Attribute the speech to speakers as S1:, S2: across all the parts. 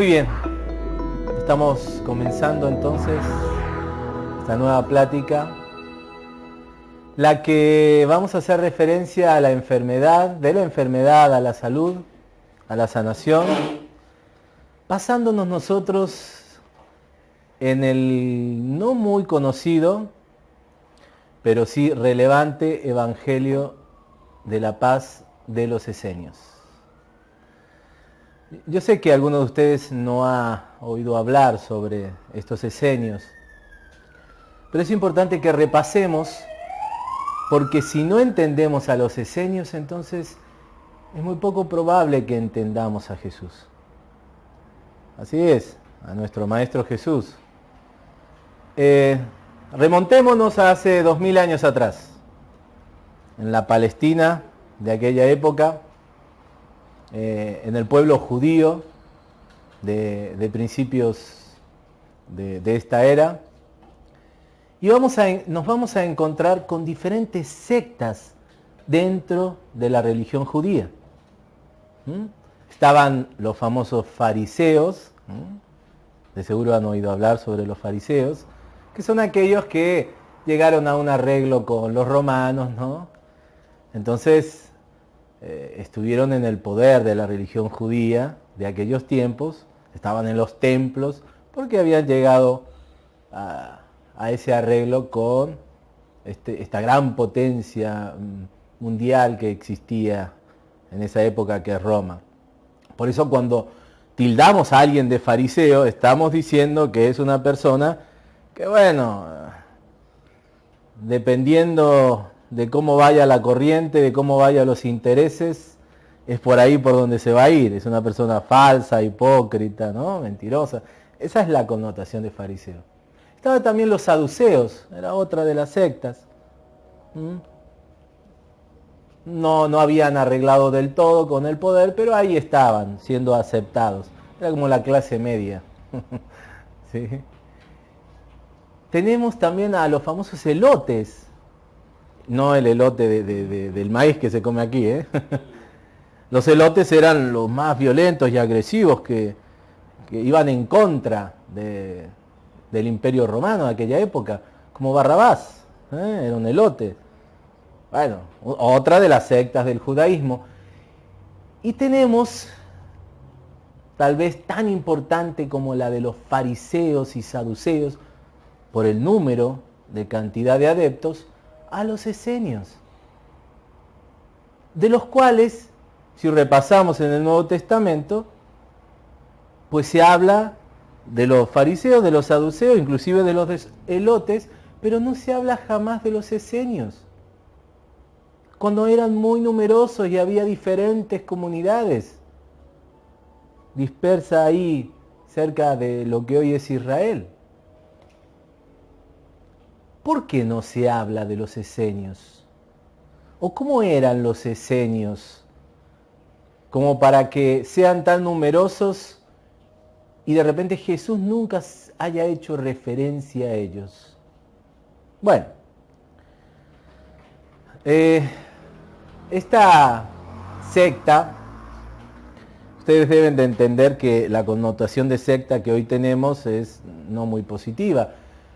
S1: Muy bien, estamos comenzando entonces esta nueva plática, la que vamos a hacer referencia a la enfermedad, de la enfermedad a la salud, a la sanación, basándonos nosotros en el no muy conocido, pero sí relevante Evangelio de la paz de los esenios. Yo sé que alguno de ustedes no ha oído hablar sobre estos esenios, pero es importante que repasemos, porque si no entendemos a los esenios, entonces es muy poco probable que entendamos a Jesús. Así es, a nuestro Maestro Jesús. Remontémonos a hace 2000 años atrás, en la Palestina de aquella época, en el pueblo judío de principios de esta era, y nos vamos a encontrar con diferentes sectas dentro de la religión judía. Estaban los famosos fariseos, de seguro han oído hablar sobre los fariseos, que son aquellos que llegaron a un arreglo con los romanos, ¿no? Entonces estuvieron en el poder de la religión judía de aquellos tiempos, estaban en los templos, porque habían llegado a ese arreglo con esta gran potencia mundial que existía en esa época, que es Roma. Por eso cuando tildamos a alguien de fariseo, estamos diciendo que es una persona que, bueno, dependiendo de cómo vaya la corriente, de cómo vayan los intereses, es por ahí por donde se va a ir. Es una persona falsa, hipócrita, ¿no? Mentirosa. Esa es la connotación de fariseo. Estaban también los saduceos, era otra de las sectas. No habían arreglado del todo con el poder, pero ahí estaban, siendo aceptados. Era como la clase media. ¿Sí? Tenemos también a los famosos elotes. No el elote del maíz que se come aquí, ¿eh? Los elotes eran los más violentos y agresivos que iban en contra del Imperio Romano de aquella época, como Barrabás, era un elote. Bueno, otra de las sectas del judaísmo. Y tenemos, tal vez tan importante como la de los fariseos y saduceos, por el número de cantidad de adeptos, a los esenios, de los cuales, si repasamos en el Nuevo Testamento, pues se habla de los fariseos, de los saduceos, inclusive de los elotes, pero no se habla jamás de los esenios, cuando eran muy numerosos y había diferentes comunidades dispersas ahí cerca de lo que hoy es Israel. ¿Por qué no se habla de los esenios? ¿O cómo eran los esenios? Como para que sean tan numerosos y de repente Jesús nunca haya hecho referencia a ellos. Bueno, esta secta, ustedes deben de entender que la connotación de secta que hoy tenemos es no muy positiva.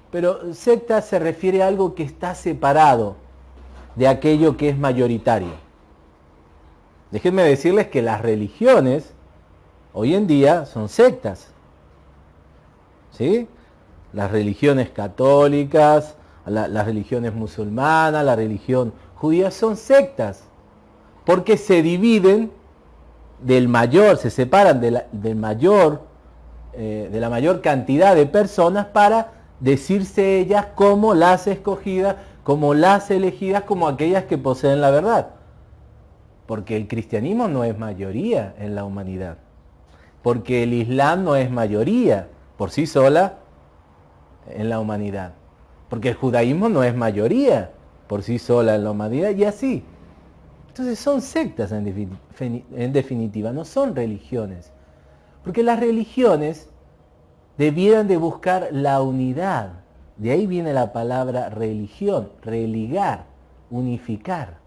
S1: Pero secta se refiere a algo que está separado de aquello que es mayoritario. Déjenme decirles que las religiones hoy en día son sectas. ¿Sí? Las religiones católicas, las religiones musulmanas, la religión judía son sectas. Porque se dividen del mayor, se separan de la mayor cantidad de personas para decirse ellas como las escogidas, como las elegidas, como aquellas que poseen la verdad. Porque el cristianismo no es mayoría en la humanidad. Porque el Islam no es mayoría por sí sola en la humanidad. Porque el judaísmo no es mayoría por sí sola en la humanidad, y así. Entonces son sectas en definitiva, no son religiones. Porque las religiones debieran de buscar la unidad. De ahí viene la palabra religión, religar, unificar.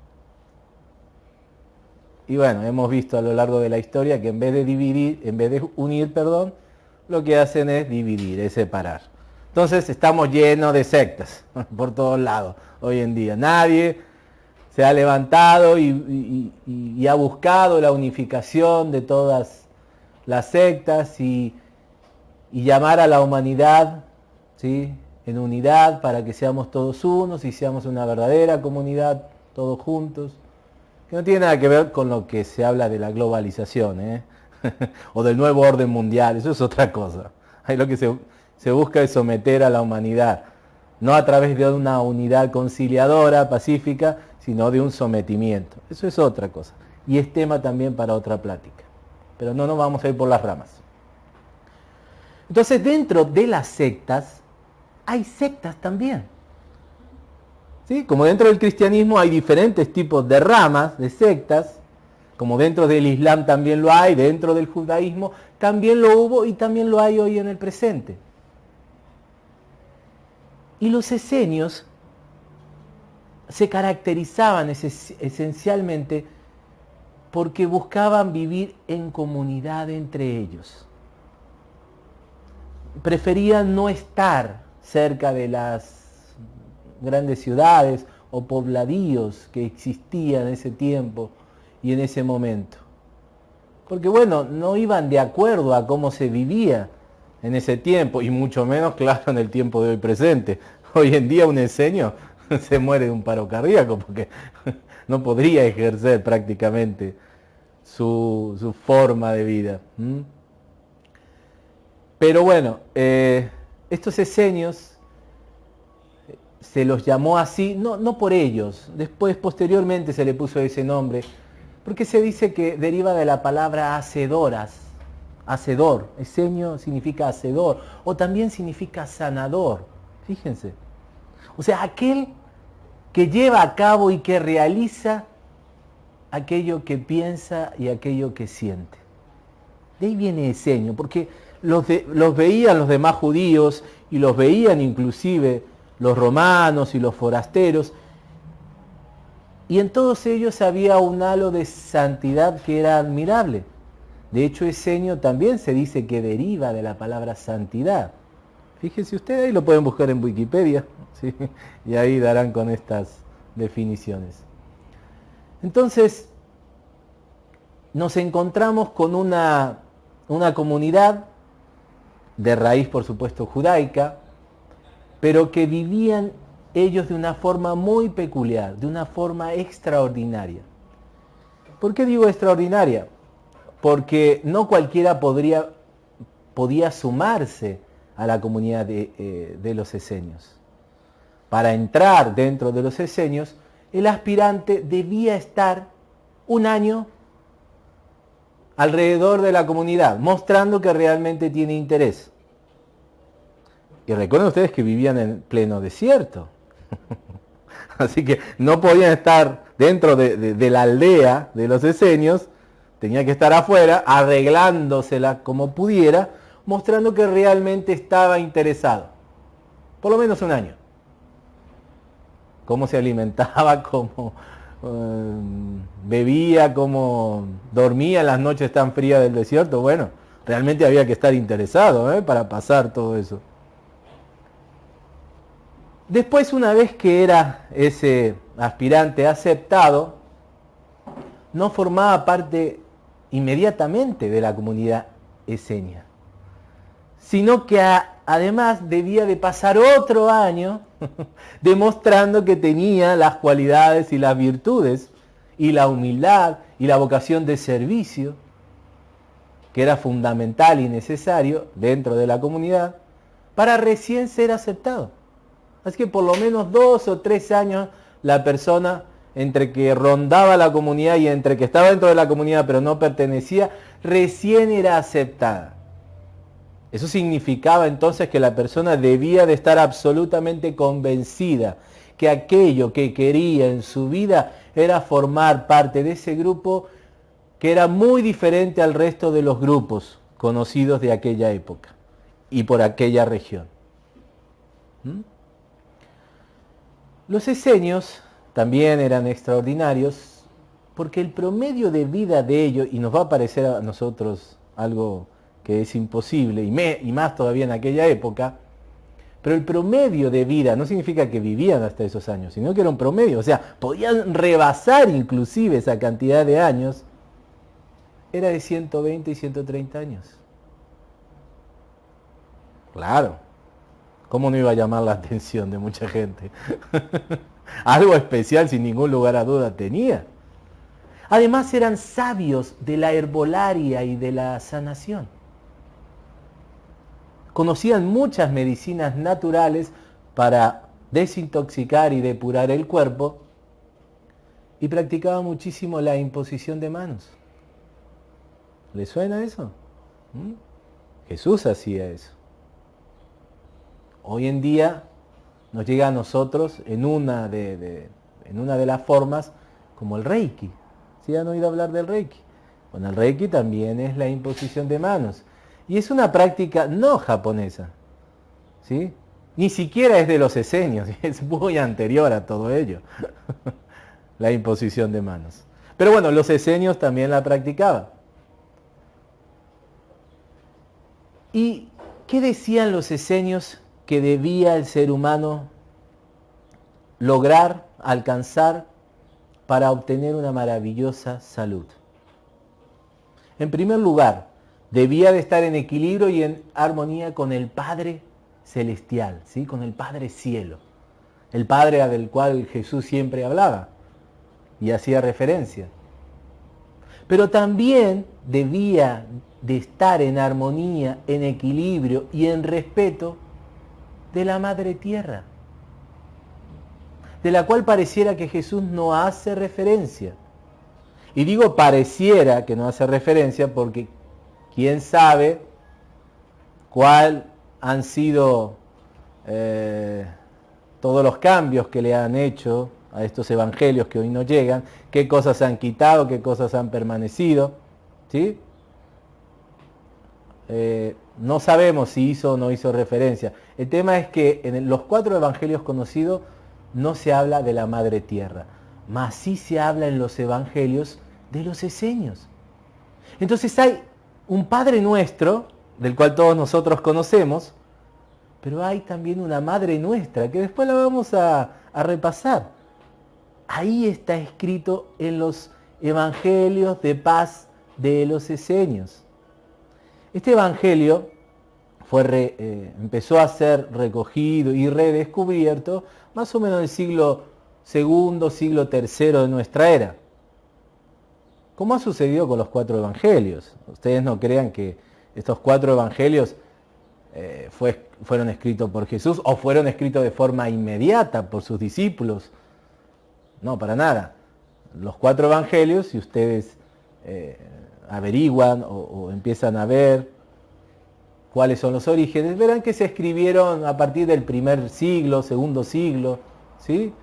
S1: Y bueno, hemos visto a lo largo de la historia que en vez de unir, lo que hacen es dividir, es separar. Entonces estamos llenos de sectas por todos lados hoy en día. Nadie se ha levantado y ha buscado la unificación de todas las sectas y llamar a la humanidad, ¿sí?, en unidad para que seamos todos unos y seamos una verdadera comunidad, todos juntos, que no tiene nada que ver con lo que se habla de la globalización, o del nuevo orden mundial. Eso es otra cosa. Ahí lo que se busca es someter a la humanidad, no a través de una unidad conciliadora, pacífica, sino de un sometimiento. Eso es otra cosa. Y es tema también para otra plática. Pero no nos vamos a ir por las ramas. Entonces, dentro de las sectas, hay sectas también. ¿Sí? Como dentro del cristianismo hay diferentes tipos de ramas, de sectas, como dentro del Islam también lo hay, dentro del judaísmo también lo hubo y también lo hay hoy en el presente. Y los esenios se caracterizaban esencialmente porque buscaban vivir en comunidad entre ellos. Preferían no estar cerca de las grandes ciudades o pobladíos que existían en ese tiempo y en ese momento. Porque bueno, no iban de acuerdo a cómo se vivía en ese tiempo, y mucho menos, claro, en el tiempo de hoy presente. Hoy en día un esenio se muere de un paro cardíaco porque no podría ejercer prácticamente su forma de vida. Pero bueno, estos esenios se los llamó así, no por ellos, después posteriormente se le puso ese nombre, porque se dice que deriva de la palabra hacedoras, hacedor, esenio significa hacedor, o también significa sanador, fíjense. O sea, aquel que lleva a cabo y que realiza aquello que piensa y aquello que siente. De ahí viene esenio, porque los veían los demás judíos y los veían inclusive los romanos y los forasteros, y en todos ellos había un halo de santidad que era admirable. De hecho, esenio también se dice que deriva de la palabra santidad. Fíjense ustedes, ahí lo pueden buscar en Wikipedia, ¿sí? Y ahí darán con estas definiciones. Entonces, nos encontramos con una comunidad de raíz, por supuesto, judaica, pero que vivían ellos de una forma muy peculiar, de una forma extraordinaria. ¿Por qué digo extraordinaria? Porque no cualquiera podía sumarse a la comunidad de los esenios. Para entrar dentro de los esenios, el aspirante debía estar un año alrededor de la comunidad, mostrando que realmente tiene interés. Y recuerden ustedes que vivían en pleno desierto. Así que no podían estar dentro de la aldea de los esenios, tenía que estar afuera, arreglándosela como pudiera, mostrando que realmente estaba interesado. Por lo menos un año. Cómo se alimentaba, cómo bebía, cómo dormía en las noches tan frías del desierto. Bueno, realmente había que estar interesado, para pasar todo eso. Después, una vez que era ese aspirante aceptado, no formaba parte inmediatamente de la comunidad esenia, sino que además debía de pasar otro año demostrando que tenía las cualidades y las virtudes y la humildad y la vocación de servicio, que era fundamental y necesario dentro de la comunidad, para recién ser aceptado. Así que por lo menos 2 o 3 años la persona, entre que rondaba la comunidad y entre que estaba dentro de la comunidad pero no pertenecía, recién era aceptada. Eso significaba entonces que la persona debía de estar absolutamente convencida que aquello que quería en su vida era formar parte de ese grupo que era muy diferente al resto de los grupos conocidos de aquella época y por aquella región. Los esenios también eran extraordinarios porque el promedio de vida de ellos, y nos va a parecer a nosotros algo que es imposible, y más todavía en aquella época, pero el promedio de vida no significa que vivían hasta esos años, sino que era un promedio, o sea, podían rebasar inclusive esa cantidad de años, era de 120 y 130 años. Claro, ¿cómo no iba a llamar la atención de mucha gente? Algo especial sin ningún lugar a duda tenía. Además eran sabios de la herbolaria y de la sanación. Conocían muchas medicinas naturales para desintoxicar y depurar el cuerpo y practicaban muchísimo la imposición de manos. ¿Le suena eso? Jesús hacía eso. Hoy en día nos llega a nosotros en una de las formas como el Reiki. ¿Sí han oído hablar del Reiki? Bueno, el Reiki también es la imposición de manos. Y es una práctica no japonesa, ¿sí? Ni siquiera es de los esenios, es muy anterior a todo ello, la imposición de manos. Pero bueno, los esenios también la practicaban. ¿Y qué decían los esenios que debía el ser humano lograr, alcanzar para obtener una maravillosa salud? En primer lugar, debía de estar en equilibrio y en armonía con el Padre Celestial, ¿sí? Con el Padre Cielo, el Padre del cual Jesús siempre hablaba y hacía referencia. Pero también debía de estar en armonía, en equilibrio y en respeto de la Madre Tierra, de la cual pareciera que Jesús no hace referencia. Y digo pareciera que no hace referencia porque quién sabe cuál han sido todos los cambios que le han hecho a estos evangelios que hoy nos llegan, qué cosas han quitado, qué cosas han permanecido, ¿sí? No sabemos si hizo o no hizo referencia. El tema es que en los 4 evangelios conocidos no se habla de la Madre Tierra, mas sí se habla en los evangelios de los esenios. Entonces hay un Padre Nuestro, del cual todos nosotros conocemos, pero hay también una Madre Nuestra, que después la vamos a repasar. Ahí está escrito en los evangelios de paz de los esenios. Este evangelio empezó a ser recogido y redescubierto más o menos en el siglo II, siglo III de nuestra era. ¿Cómo ha sucedido con los 4 evangelios? Ustedes no crean que estos 4 evangelios fueron escritos por Jesús o fueron escritos de forma inmediata por sus discípulos. No, para nada. Los 4 evangelios, si ustedes averiguan o empiezan a ver cuáles son los orígenes, verán que se escribieron a partir del primer siglo, segundo siglo, ¿sí?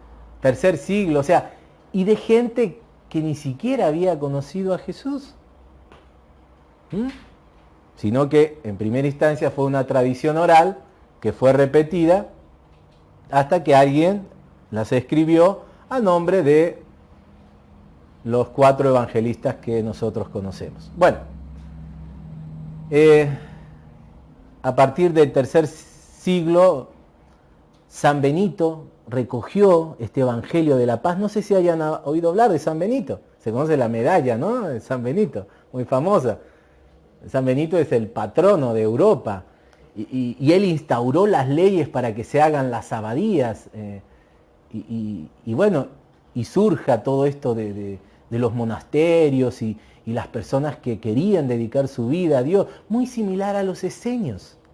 S1: Tercer siglo, o sea, y de gente que ni siquiera había conocido a Jesús, sino que en primera instancia fue una tradición oral que fue repetida hasta que alguien las escribió a nombre de los 4 evangelistas que nosotros conocemos. Bueno, a partir del tercer siglo, San Benito recogió este Evangelio de la Paz. No sé si hayan oído hablar de San Benito. Se conoce la medalla, ¿no? De San Benito, muy famosa. San Benito es el patrono de Europa y él instauró las leyes para que se hagan las abadías y bueno, y surja todo esto de los monasterios y las personas que querían dedicar su vida a Dios, muy similar a los esenios,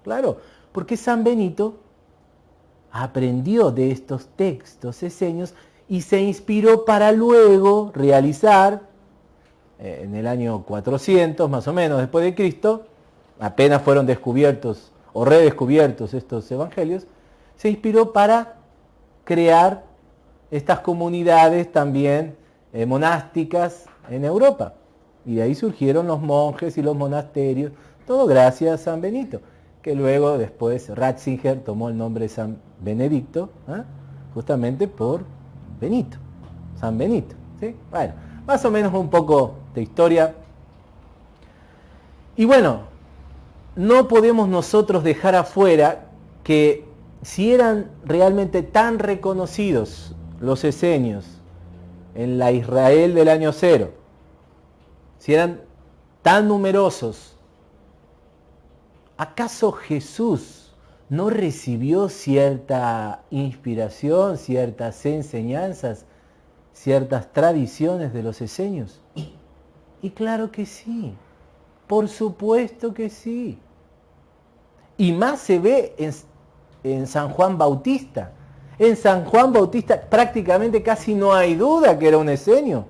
S1: claro, porque San Benito aprendió de estos textos esenios y se inspiró para luego realizar, en el año 400 más o menos después de Cristo, apenas fueron descubiertos o redescubiertos estos evangelios, se inspiró para crear estas comunidades también monásticas en Europa. Y de ahí surgieron los monjes y los monasterios, todo gracias a San Benito, que luego después Ratzinger tomó el nombre de San Benedicto, justamente por Benito, San Benito, ¿sí? Bueno, más o menos un poco de historia. Y bueno, no podemos nosotros dejar afuera que si eran realmente tan reconocidos los esenios en la Israel del año cero, si eran tan numerosos, ¿acaso Jesús no recibió cierta inspiración, ciertas enseñanzas, ciertas tradiciones de los esenios? Y claro que sí, por supuesto que sí. Y más se ve en San Juan Bautista. En San Juan Bautista prácticamente casi no hay duda que era un esenio.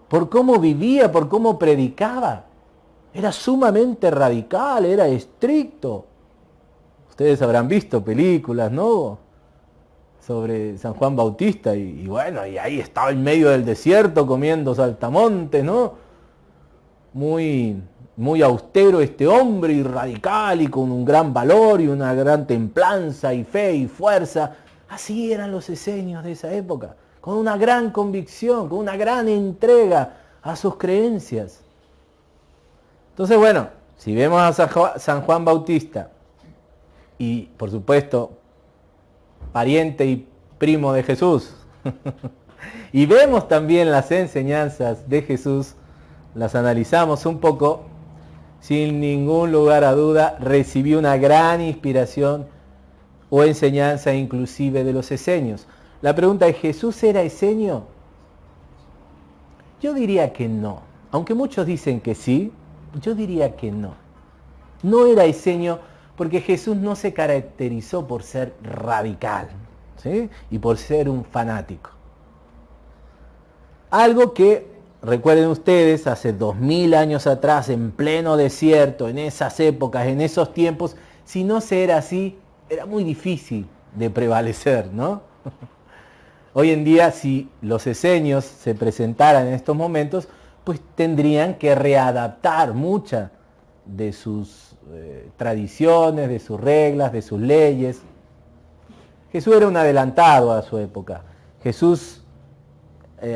S1: Por cómo vivía, por cómo predicaba. Era sumamente radical, era estricto. Ustedes habrán visto películas, ¿no?, sobre San Juan Bautista y bueno, y ahí estaba en medio del desierto comiendo saltamontes, ¿no? Muy austero este hombre y radical y con un gran valor y una gran templanza y fe y fuerza. Así eran los esenios de esa época, con una gran convicción, con una gran entrega a sus creencias. Entonces, bueno, si vemos a San Juan Bautista y, por supuesto, pariente y primo de Jesús, y vemos también las enseñanzas de Jesús, las analizamos un poco, sin ningún lugar a duda recibió una gran inspiración o enseñanza inclusive de los esenios. La pregunta es, ¿Jesús era esenio? Yo diría que no, aunque muchos dicen que sí, yo diría que no. No era esenio porque Jesús no se caracterizó por ser radical, ¿sí?, y por ser un fanático. Algo que, recuerden ustedes, hace 2000 años atrás, en pleno desierto, en esas épocas, en esos tiempos, si no se era así, era muy difícil de prevalecer, ¿no? Hoy en día, si los esenios se presentaran en estos momentos, pues tendrían que readaptar muchas de sus tradiciones, de sus reglas, de sus leyes. Jesús era un adelantado a su época. Jesús,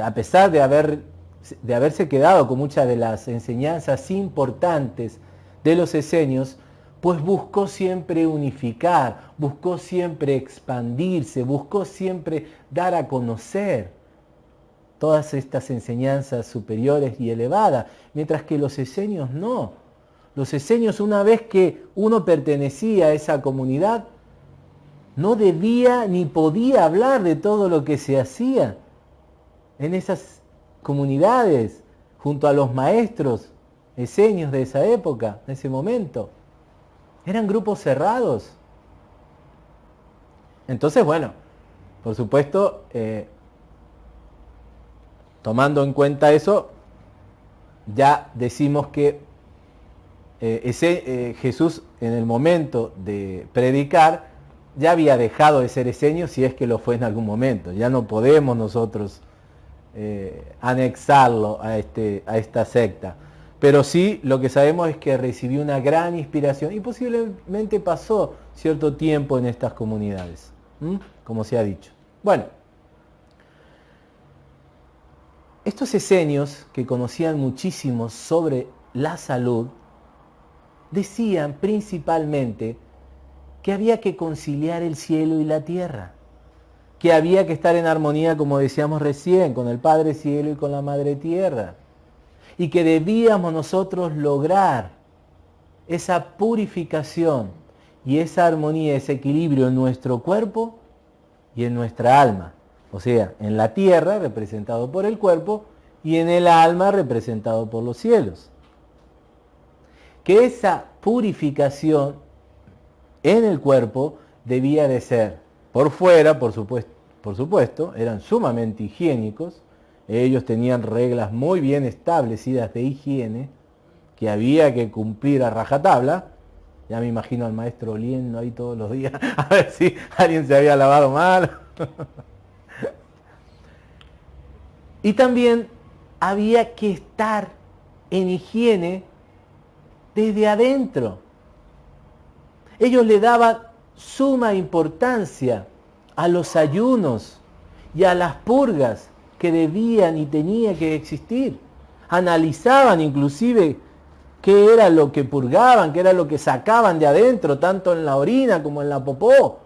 S1: a pesar de haberse quedado con muchas de las enseñanzas importantes de los esenios, pues buscó siempre unificar, buscó siempre expandirse, buscó siempre dar a conocer todas estas enseñanzas superiores y elevadas, mientras que los esenios no. Los esenios, una vez que uno pertenecía a esa comunidad, no debía ni podía hablar de todo lo que se hacía en esas comunidades, junto a los maestros esenios de esa época, de ese momento. Eran grupos cerrados. Entonces, bueno, por supuesto, tomando en cuenta eso, ya decimos que Jesús en el momento de predicar ya había dejado de ser esenio, si es que lo fue en algún momento. Ya no podemos nosotros anexarlo a esta secta. Pero sí, lo que sabemos es que recibió una gran inspiración y posiblemente pasó cierto tiempo en estas comunidades, como se ha dicho. Bueno, estos esenios, que conocían muchísimo sobre la salud, decían principalmente que había que conciliar el cielo y la tierra, que había que estar en armonía, como decíamos recién, con el Padre Cielo y con la Madre Tierra, y que debíamos nosotros lograr esa purificación y esa armonía, ese equilibrio en nuestro cuerpo y en nuestra alma. O sea, en la tierra, representado por el cuerpo, y en el alma, representado por los cielos. Que esa purificación en el cuerpo debía de ser por fuera, por supuesto, eran sumamente higiénicos. Ellos tenían reglas muy bien establecidas de higiene que había que cumplir a rajatabla. Ya me imagino al maestro oliendo ahí todos los días a ver si alguien se había lavado mal. Y también había que estar en higiene desde adentro. Ellos le daban suma importancia a los ayunos y a las purgas que debían y tenían que existir. Analizaban inclusive qué era lo que purgaban, qué era lo que sacaban de adentro, tanto en la orina como en la popó,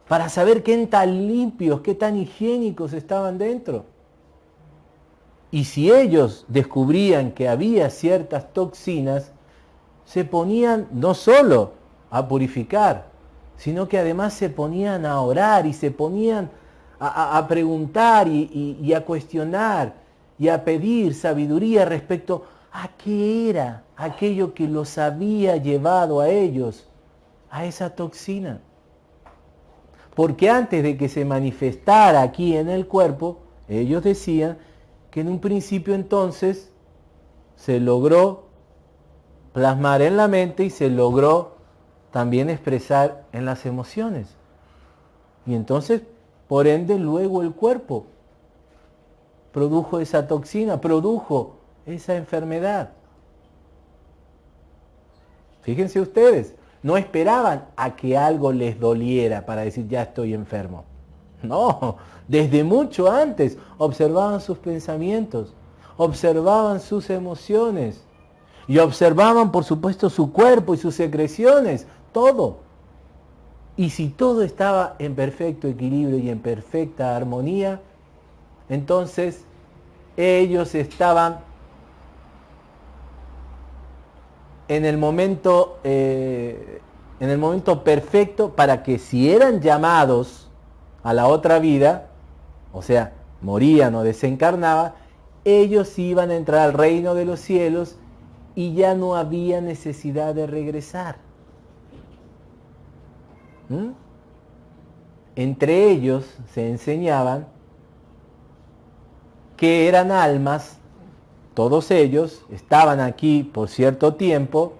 S1: para saber qué tan limpios, qué tan higiénicos estaban dentro. Y si ellos descubrían que había ciertas toxinas, se ponían no solo a purificar, sino que además se ponían a orar y se ponían a preguntar y a cuestionar y a pedir sabiduría respecto a qué era aquello que los había llevado a ellos a esa toxina. Porque antes de que se manifestara aquí en el cuerpo, ellos decían que en un principio entonces se logró plasmar en la mente y se logró también expresar en las emociones. Y entonces, por ende, luego el cuerpo produjo esa toxina, produjo esa enfermedad. Fíjense ustedes, no esperaban a que algo les doliera para decir ya estoy enfermo. No, desde mucho antes observaban sus pensamientos, observaban sus emociones y observaban por supuesto su cuerpo y sus secreciones, todo. Y si todo estaba en perfecto equilibrio y en perfecta armonía, entonces ellos estaban en el momento perfecto para que si eran llamados a la otra vida, o sea, morían o desencarnaban, ellos iban a entrar al reino de los cielos y ya no había necesidad de regresar. Entre ellos se enseñaban que eran almas, todos ellos estaban aquí por cierto tiempo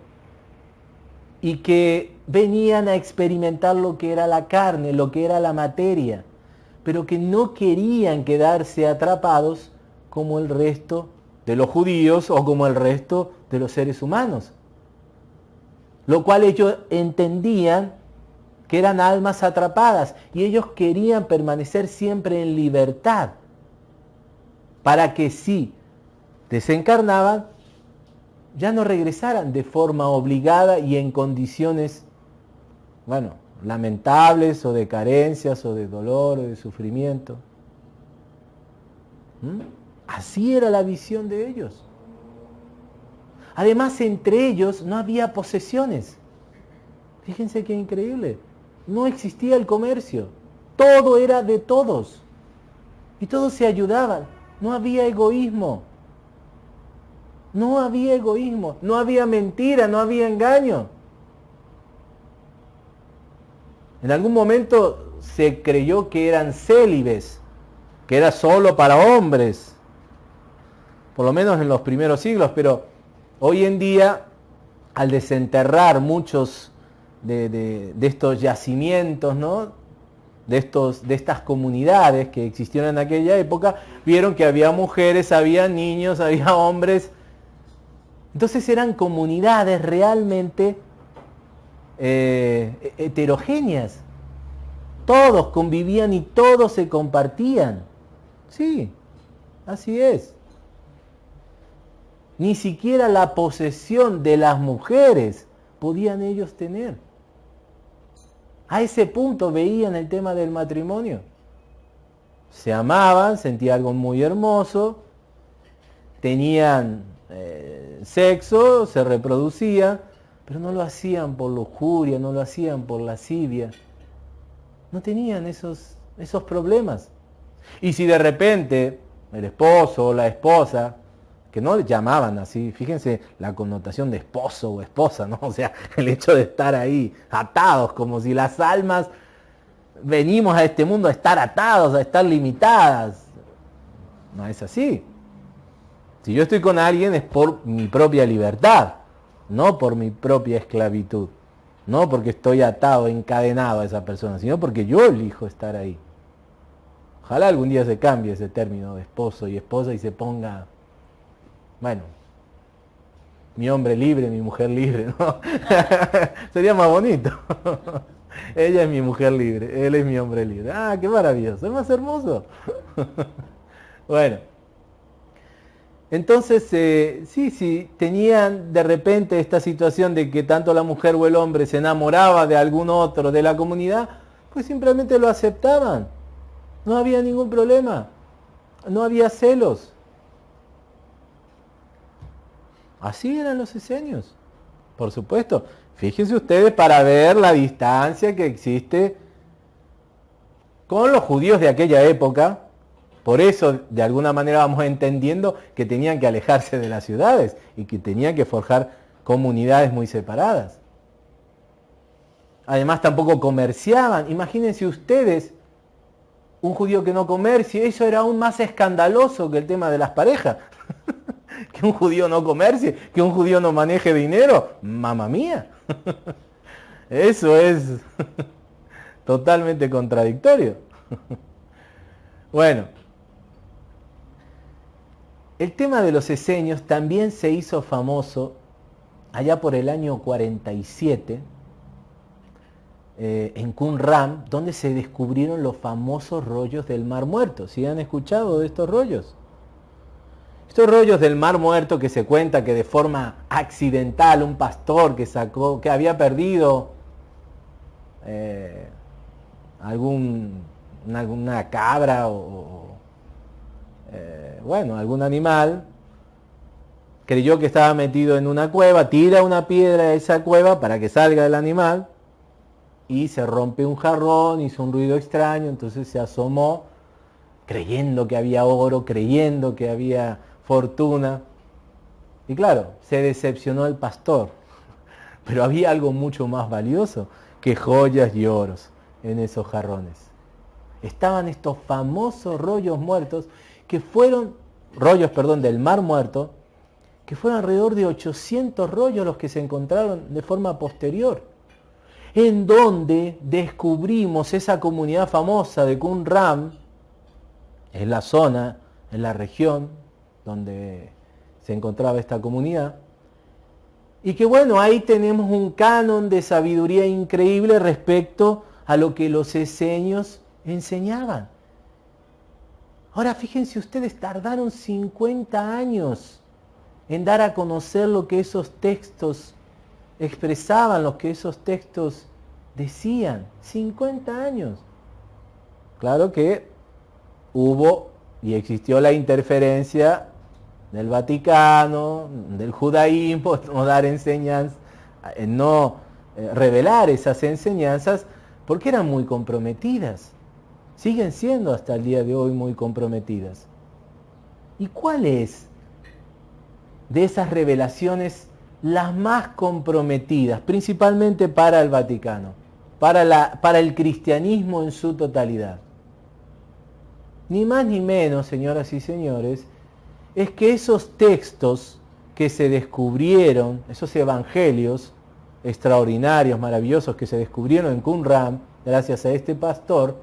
S1: y que venían a experimentar lo que era la carne, lo que era la materia, pero que no querían quedarse atrapados como el resto de los judíos o como el resto de los seres humanos. Lo cual ellos entendían que eran almas atrapadas y ellos querían permanecer siempre en libertad para que si desencarnaban ya no regresaran de forma obligada y en condiciones, bueno, lamentables o de carencias o de dolor o de sufrimiento. Así era la visión de ellos. Además, entre ellos no había posesiones. Fíjense qué increíble. No existía el comercio. Todo era de todos. Y todos se ayudaban. No había egoísmo. No había egoísmo. No había mentira, no había engaño. En algún momento se creyó que eran célibes, que era solo para hombres. Por lo menos en los primeros siglos, pero hoy en día, al desenterrar muchos de estos yacimientos, ¿no? de estas comunidades que existieron en aquella época, vieron que había mujeres, había niños, había hombres. Entonces eran comunidades realmente heterogéneas. Todos convivían y todos se compartían. Sí, así es. Ni siquiera la posesión de las mujeres podían ellos tener. A ese punto veían el tema del matrimonio. Se amaban, sentían algo muy hermoso, tenían sexo, se reproducían, pero no lo hacían por lujuria, no lo hacían por lascivia. No tenían esos problemas. Y si de repente el esposo o la esposa, que no le llamaban así, fíjense la connotación de esposo o esposa, ¿no? O sea, el hecho de estar ahí atados, como si las almas venimos a este mundo a estar atados, a estar limitadas. No es así. Si yo estoy con alguien es por mi propia libertad, no por mi propia esclavitud. No porque estoy atado, encadenado a esa persona, sino porque yo elijo estar ahí. Ojalá algún día se cambie ese término de esposo y esposa y se ponga, bueno, mi hombre libre, mi mujer libre, ¿no? Sería más bonito. Ella es mi mujer libre, él es mi hombre libre. Qué maravilloso, es más hermoso. Bueno, Entonces, sí, tenían de repente esta situación de que tanto la mujer o el hombre se enamoraba de algún otro de la comunidad, pues simplemente lo aceptaban. No había ningún problema. No había celos. Así eran los esenios. Por supuesto. Fíjense ustedes para ver la distancia que existe con los judíos de aquella época. Por eso, de alguna manera, vamos entendiendo que tenían que alejarse de las ciudades y que tenían que forjar comunidades muy separadas. Además, tampoco comerciaban. Imagínense ustedes un judío que no comercie. Eso era aún más escandaloso que el tema de las parejas. Que un judío no comercie, que un judío no maneje dinero. ¡Mamma mía! Eso es totalmente contradictorio. Bueno, el tema de los esenios también se hizo famoso allá por el año 47 en Qumran, donde se descubrieron los famosos rollos del Mar Muerto. ¿Sí han escuchado de estos rollos? Estos rollos del Mar Muerto, que se cuenta que de forma accidental un pastor que había perdido alguna cabra o algún animal, creyó que estaba metido en una cueva, tira una piedra a esa cueva para que salga el animal y se rompe un jarrón, hizo un ruido extraño, entonces se asomó creyendo que había oro, creyendo que había fortuna. Y claro, se decepcionó el pastor. Pero había algo mucho más valioso que joyas y oros en esos jarrones. Estaban estos famosos rollos muertos del Mar Muerto, que fueron alrededor de 800 rollos los que se encontraron de forma posterior, en donde descubrimos esa comunidad famosa de Qumran, en la zona, en la región donde se encontraba esta comunidad, y que ahí tenemos un canon de sabiduría increíble respecto a lo que los esenios enseñaban. Ahora fíjense ustedes, tardaron 50 años en dar a conocer lo que esos textos expresaban, lo que esos textos decían. 50 años. Claro que hubo y existió la interferencia del Vaticano, del judaísmo, no dar enseñanzas, no revelar esas enseñanzas, porque eran muy comprometidas. Siguen siendo hasta el día de hoy muy comprometidas. ¿Y cuál es de esas revelaciones las más comprometidas, principalmente para el Vaticano, para el cristianismo en su totalidad? Ni más ni menos, señoras y señores, es que esos textos que se descubrieron, esos evangelios extraordinarios, maravillosos que se descubrieron en Qumran, gracias a este pastor,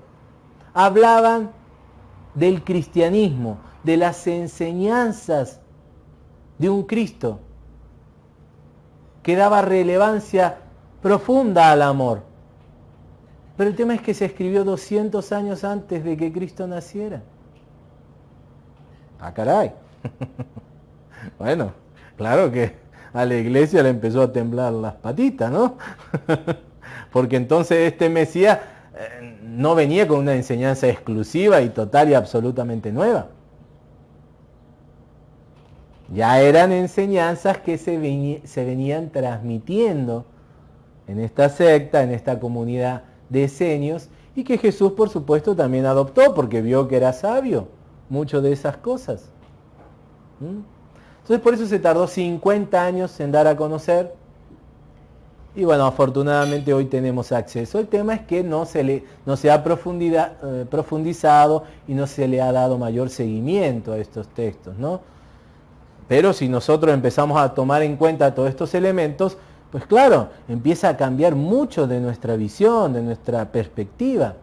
S1: hablaban del cristianismo, de las enseñanzas de un Cristo que daba relevancia profunda al amor. Pero el tema es que se escribió 200 años antes de que Cristo naciera. Ah, caray. Bueno, claro que a la iglesia le empezó a temblar las patitas, ¿no? Porque entonces este Mesías no venía con una enseñanza exclusiva y total y absolutamente nueva. Ya eran enseñanzas que se venían transmitiendo en esta secta, en esta comunidad de esenios, y que Jesús, por supuesto, también adoptó porque vio que era sabio mucho de esas cosas. Entonces por eso se tardó 50 años en dar a conocer, y afortunadamente hoy tenemos acceso. El tema es que no se ha profundizado y no se le ha dado mayor seguimiento a estos textos, ¿no? Pero si nosotros empezamos a tomar en cuenta todos estos elementos, pues claro, empieza a cambiar mucho de nuestra visión, de nuestra perspectiva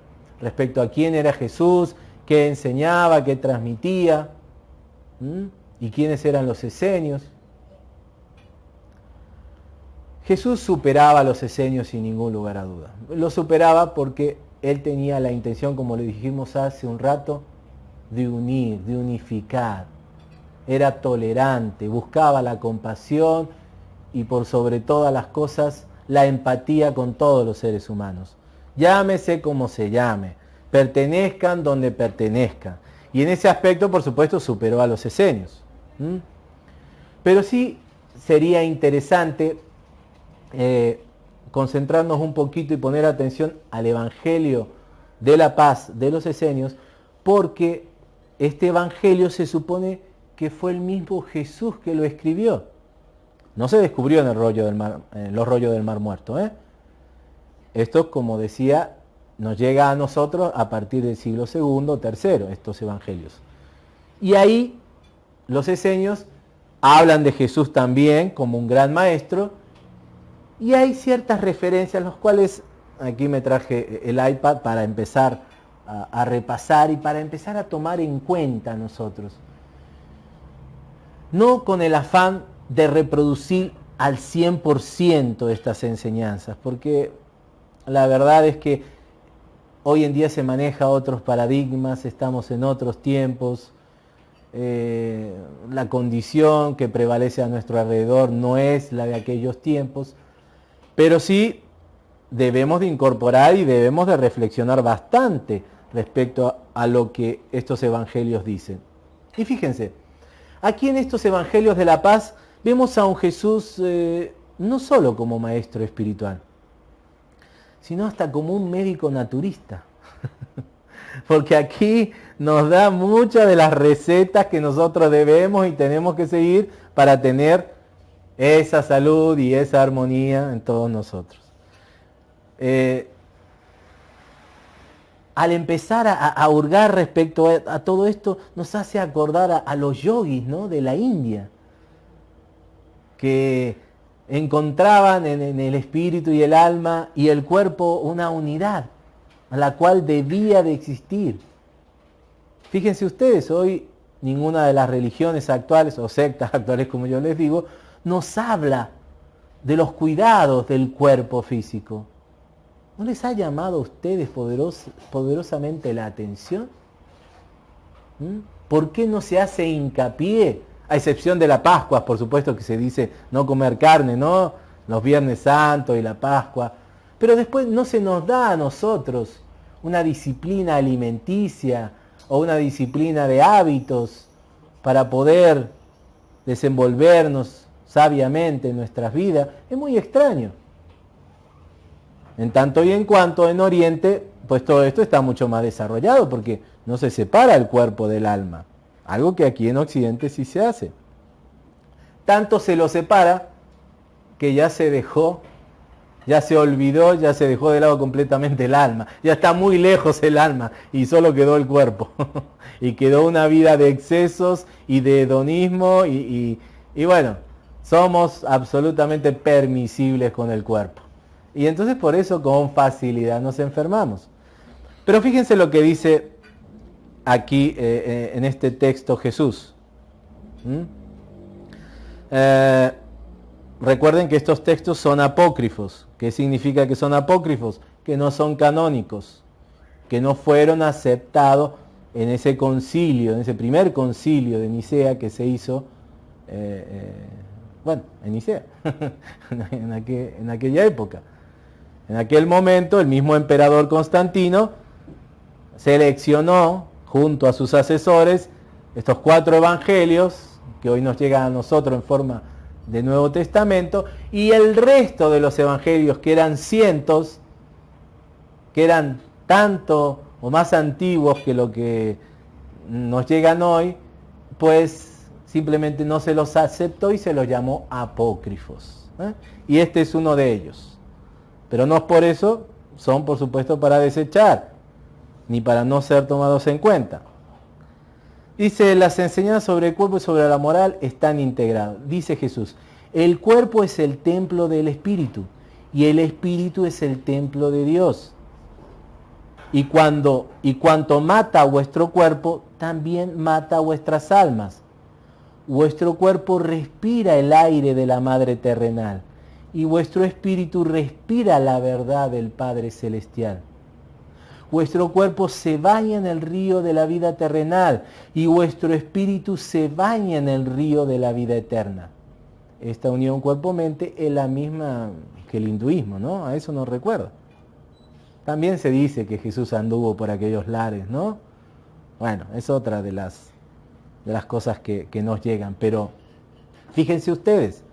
S1: respecto a quién era Jesús, qué enseñaba, qué transmitía, y quiénes eran los esenios. Jesús superaba a los esenios sin ningún lugar a duda. Lo superaba porque él tenía la intención, como le dijimos hace un rato, de unir, de unificar. era tolerante, buscaba la compasión y por sobre todas las cosas la empatía con todos los seres humanos. Llámese como se llame, pertenezcan donde pertenezcan. Y en ese aspecto, por supuesto, superó a los esenios. Pero sí sería interesante concentrarnos un poquito y poner atención al Evangelio de la paz de los esenios, porque este Evangelio se supone que fue el mismo Jesús que lo escribió. No se descubrió en los rollos del Mar Muerto. Esto, como decía, nos llega a nosotros a partir del siglo II, III, estos evangelios. Y ahí los esenios hablan de Jesús también como un gran maestro, y hay ciertas referencias, las cuales aquí me traje el iPad para empezar a repasar y para empezar a tomar en cuenta nosotros. No con el afán de reproducir al 100% estas enseñanzas, porque la verdad es que hoy en día se maneja otros paradigmas, estamos en otros tiempos, la condición que prevalece a nuestro alrededor no es la de aquellos tiempos, pero sí debemos de incorporar y debemos de reflexionar bastante respecto a lo que estos evangelios dicen. Y fíjense, aquí en estos evangelios de la paz vemos a un Jesús no solo como maestro espiritual, sino hasta como un médico naturista. Porque aquí nos da muchas de las recetas que nosotros debemos y tenemos que seguir para tener esa salud y esa armonía en todos nosotros. Al empezar a hurgar respecto a todo esto, nos hace acordar a los yogis, ¿no?, de la India, que encontraban en el espíritu y el alma y el cuerpo una unidad, a la cual debía de existir. Fíjense ustedes, hoy ninguna de las religiones actuales, o sectas actuales como yo les digo, nos habla de los cuidados del cuerpo físico. ¿No les ha llamado a ustedes poderosamente la atención? ¿Por qué no se hace hincapié, a excepción de la Pascua, por supuesto que se dice no comer carne, ¿no?, los Viernes Santos y la Pascua, pero después no se nos da a nosotros una disciplina alimenticia o una disciplina de hábitos para poder desenvolvernos sabiamente en nuestras vidas? Es muy extraño. En tanto y en cuanto en Oriente, pues todo esto está mucho más desarrollado, porque no se separa el cuerpo del alma, algo que aquí en Occidente sí se hace. Tanto se lo separa que ya se dejó, ya se olvidó, ya se dejó de lado completamente el alma. Ya está muy lejos el alma y solo quedó el cuerpo. Y quedó una vida de excesos y de hedonismo y bueno, somos absolutamente permisibles con el cuerpo. Y entonces por eso con facilidad nos enfermamos. Pero fíjense lo que dice aquí en este texto Jesús. Recuerden que estos textos son apócrifos. ¿Qué significa que son apócrifos? Que no son canónicos, que no fueron aceptados en ese concilio, en ese primer concilio de Nicea que se hizo, en Nicea, en aquella época. En aquel momento el mismo emperador Constantino seleccionó junto a sus asesores estos 4 evangelios que hoy nos llegan a nosotros en forma de Nuevo Testamento, y el resto de los evangelios, que eran cientos, que eran tanto o más antiguos que lo que nos llegan hoy, pues simplemente no se los aceptó y se los llamó apócrifos. Y este es uno de ellos. Pero no por eso son, por supuesto, para desechar, ni para no ser tomados en cuenta. Dice, las enseñanzas sobre el cuerpo y sobre la moral están integradas. Dice Jesús, el cuerpo es el templo del Espíritu y el Espíritu es el templo de Dios. Y cuanto mata vuestro cuerpo, también mata vuestras almas. Vuestro cuerpo respira el aire de la Madre terrenal y vuestro espíritu respira la verdad del Padre celestial. vuestro cuerpo se baña en el río de la vida terrenal y vuestro espíritu se baña en el río de la vida eterna. Esta unión cuerpo-mente es la misma que el hinduismo, ¿no? A eso nos recuerda. También se dice que Jesús anduvo por aquellos lares, ¿no? Bueno, es otra de las cosas que nos llegan. Pero fíjense ustedes,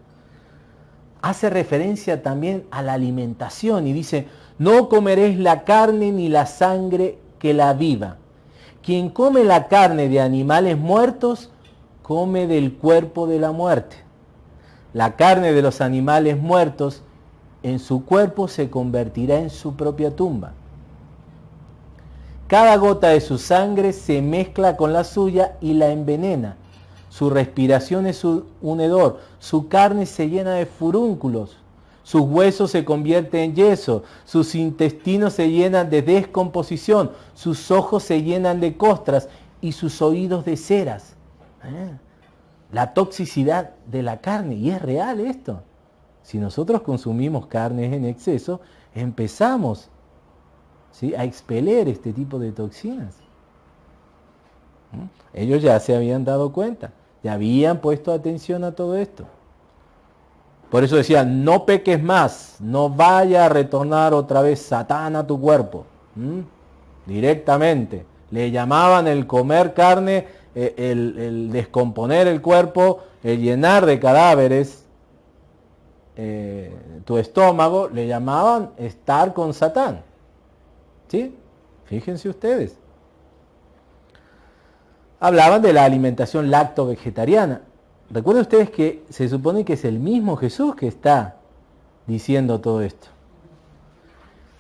S1: hace referencia también a la alimentación y dice, no comeréis la carne ni la sangre que la viva. Quien come la carne de animales muertos, come del cuerpo de la muerte. La carne de los animales muertos en su cuerpo se convertirá en su propia tumba. Cada gota de su sangre se mezcla con la suya y la envenena. Su respiración es un hedor, su carne se llena de furúnculos, sus huesos se convierten en yeso, sus intestinos se llenan de descomposición, sus ojos se llenan de costras y sus oídos de ceras. La toxicidad de la carne, y es real esto. Si nosotros consumimos carnes en exceso, empezamos, ¿sí?, a expeler este tipo de toxinas. Ellos ya se habían dado cuenta, ya habían puesto atención a todo esto. Por eso decían, no peques más, no vaya a retornar otra vez Satán a tu cuerpo. Directamente. Le llamaban el comer carne, el descomponer el cuerpo, el llenar de cadáveres tu estómago, le llamaban estar con Satán. ¿Sí? Fíjense ustedes. Hablaban de la alimentación lacto-vegetariana. Recuerden ustedes que se supone que es el mismo Jesús que está diciendo todo esto.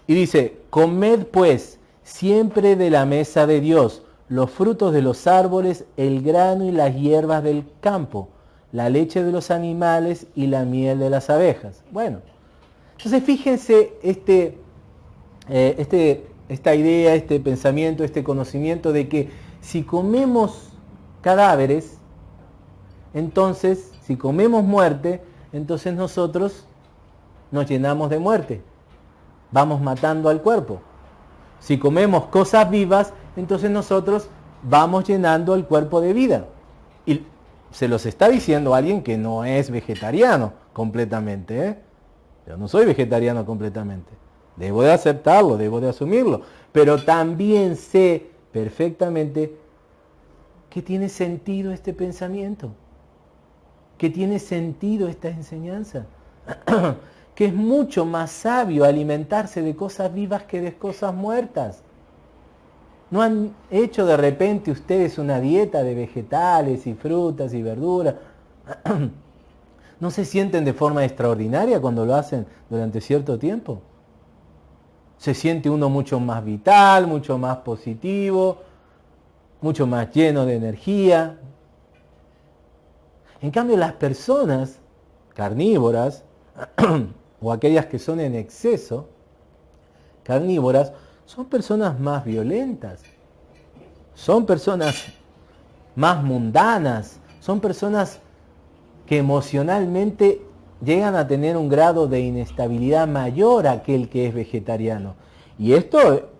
S1: Y dice, comed pues siempre de la mesa de Dios los frutos de los árboles, el grano y las hierbas del campo, la leche de los animales y la miel de las abejas. Bueno, entonces fíjense esta idea, este pensamiento, este conocimiento de que si comemos cadáveres, entonces, si comemos muerte, entonces nosotros nos llenamos de muerte. Vamos matando al cuerpo. Si comemos cosas vivas, entonces nosotros vamos llenando el cuerpo de vida. Y se los está diciendo alguien que no es vegetariano completamente, ¿eh? Yo no soy vegetariano completamente. Debo de aceptarlo, debo de asumirlo. Pero también sé perfectamente que tiene sentido este pensamiento, que tiene sentido esta enseñanza, que es mucho más sabio alimentarse de cosas vivas que de cosas muertas. ¿No han hecho de repente ustedes una dieta de vegetales y frutas y verduras? ¿No se sienten de forma extraordinaria cuando lo hacen durante cierto tiempo? Se siente uno mucho más vital, mucho más positivo, mucho más lleno de energía. En cambio, las personas carnívoras o aquellas que son en exceso carnívoras son personas más violentas, son personas más mundanas, son personas que emocionalmente llegan a tener un grado de inestabilidad mayor a aquel que es vegetariano. Y esto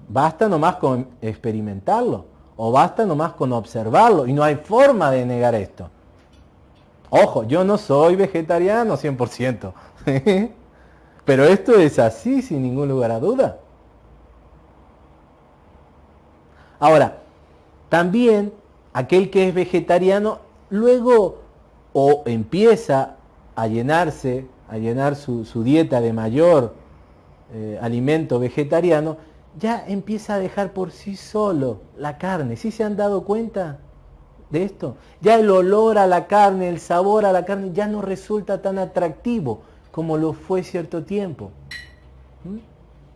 S1: basta nomás con experimentarlo, o basta nomás con observarlo, y no hay forma de negar esto. Ojo, yo no soy vegetariano 100%, pero esto es así sin ningún lugar a duda. Ahora, también aquel que es vegetariano luego o empieza a llenar su dieta de mayor alimento vegetariano, ya empieza a dejar por sí solo la carne. ¿Sí se han dado cuenta de esto? Ya el olor a la carne, el sabor a la carne ya no resulta tan atractivo como lo fue cierto tiempo.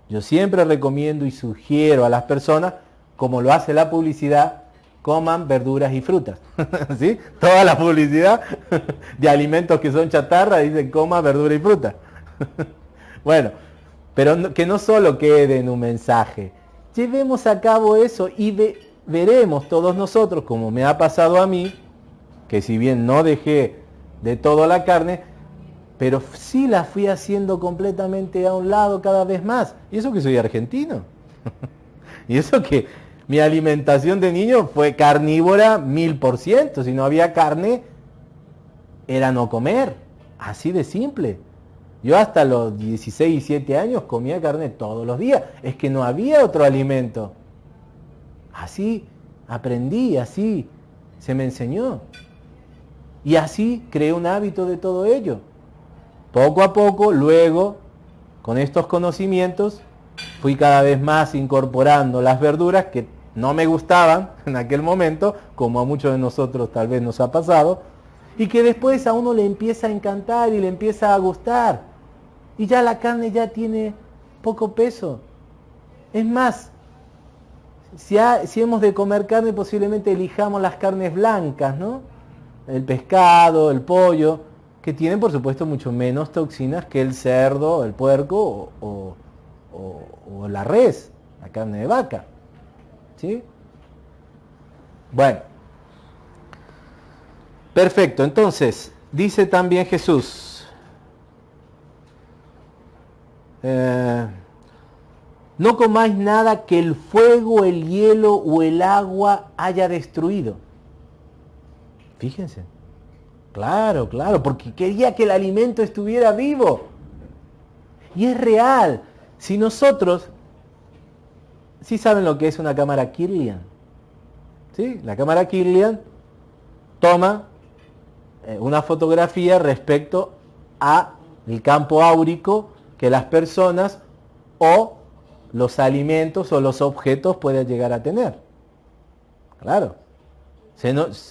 S1: Yo siempre recomiendo y sugiero a las personas, como lo hace la publicidad, coman verduras y frutas. ¿Sí? Toda la publicidad de alimentos que son chatarra dice coma verdura y fruta. Bueno, pero que no solo quede en un mensaje. Llevemos a cabo eso y veremos todos nosotros, como me ha pasado a mí, que si bien no dejé de todo la carne, pero sí la fui haciendo completamente a un lado cada vez más. Y eso que soy argentino. Y eso que mi alimentación de niño fue carnívora 1000%. Si no había carne, era no comer. Así de simple. Yo hasta los 16, 17 años comía carne todos los días. Es que no había otro alimento. Así aprendí, así se me enseñó. Y así creé un hábito de todo ello. Poco a poco, luego, con estos conocimientos, fui cada vez más incorporando las verduras que no me gustaban en aquel momento, como a muchos de nosotros tal vez nos ha pasado, y que después a uno le empieza a encantar y le empieza a gustar. Y ya la carne ya tiene poco peso. Es más, si hemos de comer carne, posiblemente elijamos las carnes blancas, ¿no? El pescado, el pollo, que tienen por supuesto mucho menos toxinas que el cerdo, el puerco o la res, la carne de vaca. ¿Sí? Bueno. Perfecto, entonces, dice también Jesús, no comáis nada que el fuego, el hielo o el agua haya destruido. Fíjense. Claro, porque quería que el alimento estuviera vivo. Y es real. Si nosotros, ¿sí saben lo que es una cámara Kirlian? ¿Sí? La cámara Kirlian toma una fotografía respecto a el campo áurico que las personas o los alimentos o los objetos pueden llegar a tener. Claro.